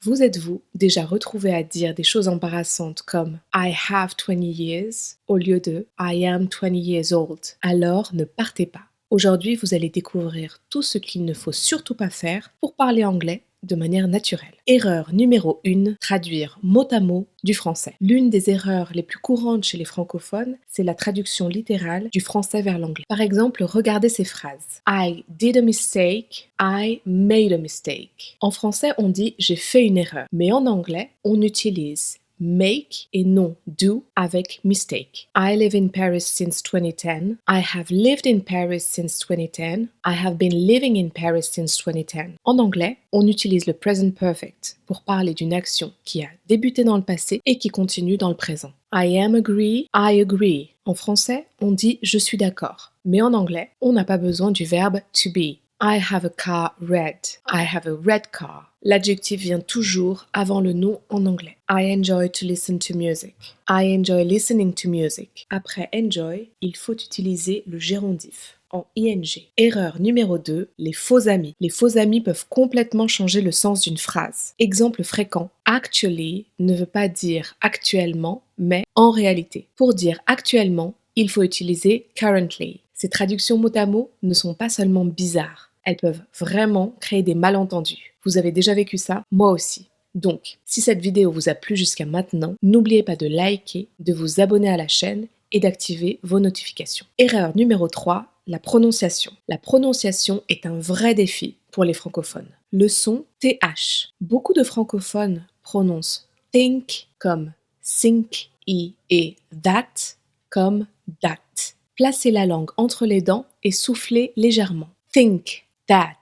Vous êtes-vous déjà retrouvé à dire des choses embarrassantes comme I have 20 years au lieu de I am 20 years old? Alors ne partez pas. Aujourd'hui, vous allez découvrir tout ce qu'il ne faut surtout pas faire pour parler anglais de manière naturelle. Erreur numéro 1, traduire mot à mot du français. L'une des erreurs les plus courantes chez les francophones, c'est la traduction littérale du français vers l'anglais. Par exemple, regardez ces phrases. I did a mistake, I made a mistake. En français, on dit j'ai fait une erreur, mais en anglais, on utilise make et non do avec mistake. I live in Paris since 2010. I have lived in Paris since 2010. I have been living in Paris since 2010. En anglais, on utilise le present perfect pour parler d'une action qui a débuté dans le passé et qui continue dans le présent. I am agree, I agree. En français, on dit je suis d'accord. Mais en anglais, on n'a pas besoin du verbe to be. I have a car red. I have a red car. L'adjectif vient toujours avant le nom en anglais. I enjoy to listen to music. I enjoy listening to music. Après enjoy, il faut utiliser le gérondif en ing. Erreur numéro 2, les faux amis. Les faux amis peuvent complètement changer le sens d'une phrase. Exemple fréquent, actually ne veut pas dire actuellement, mais en réalité. Pour dire actuellement, il faut utiliser currently. Ces traductions mot à mot ne sont pas seulement bizarres. Elles peuvent vraiment créer des malentendus. Vous avez déjà vécu ça? Moi aussi. Donc, si cette vidéo vous a plu jusqu'à maintenant, n'oubliez pas de liker, de vous abonner à la chaîne et d'activer vos notifications. Erreur numéro 3, la prononciation. La prononciation est un vrai défi pour les francophones. Le son TH. Beaucoup de francophones prononcent think comme think et that comme that. Placez la langue entre les dents et soufflez légèrement. Think, that.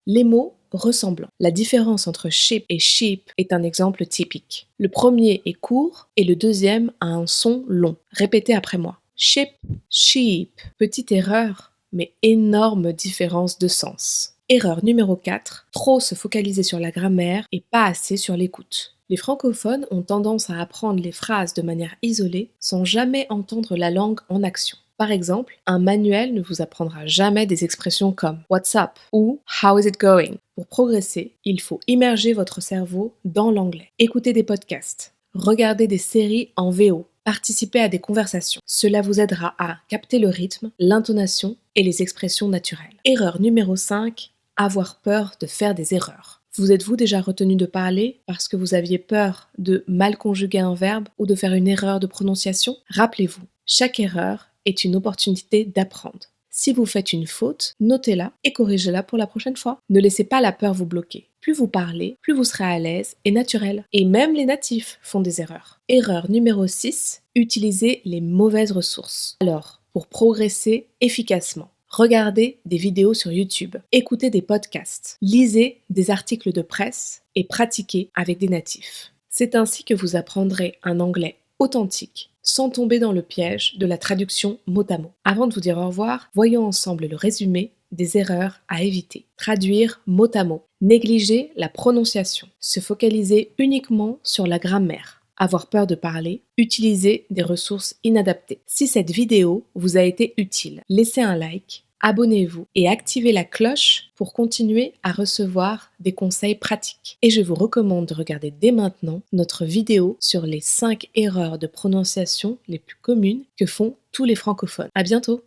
Les mots ressemblants. La différence entre ship et sheep est un exemple typique. Le premier est court et le deuxième a un son long. Répétez après moi. Ship, sheep. Petite erreur, mais énorme différence de sens. Erreur numéro 4. Trop se focaliser sur la grammaire et pas assez sur l'écoute. Les francophones ont tendance à apprendre les phrases de manière isolée sans jamais entendre la langue en action. Par exemple, un manuel ne vous apprendra jamais des expressions comme What's up ou How is it going? Pour progresser, il faut immerger votre cerveau dans l'anglais. Écoutez des podcasts, regardez des séries en VO, participez à des conversations. Cela vous aidera à capter le rythme, l'intonation et les expressions naturelles. Erreur numéro 5, avoir peur de faire des erreurs. Vous êtes-vous déjà retenu de parler parce que vous aviez peur de mal conjuguer un verbe ou de faire une erreur de prononciation? Rappelez-vous, chaque erreur est une opportunité d'apprendre. Si vous faites une faute, notez-la et corrigez-la pour la prochaine fois. Ne laissez pas la peur vous bloquer. Plus vous parlez, plus vous serez à l'aise et naturel. Et même les natifs font des erreurs. Erreur numéro 6, utilisez les mauvaises ressources. Alors, pour progresser efficacement, regardez des vidéos sur YouTube, écoutez des podcasts, lisez des articles de presse et pratiquez avec des natifs. C'est ainsi que vous apprendrez un anglais authentique, sans tomber dans le piège de la traduction mot à mot. Avant de vous dire au revoir, voyons ensemble le résumé des erreurs à éviter. Traduire mot à mot. Négliger la prononciation. Se focaliser uniquement sur la grammaire. Avoir peur de parler. Utiliser des ressources inadaptées. Si cette vidéo vous a été utile, laissez un like, abonnez-vous et activez la cloche pour continuer à recevoir des conseils pratiques. Et je vous recommande de regarder dès maintenant notre vidéo sur les 5 erreurs de prononciation les plus communes que font tous les francophones. À bientôt!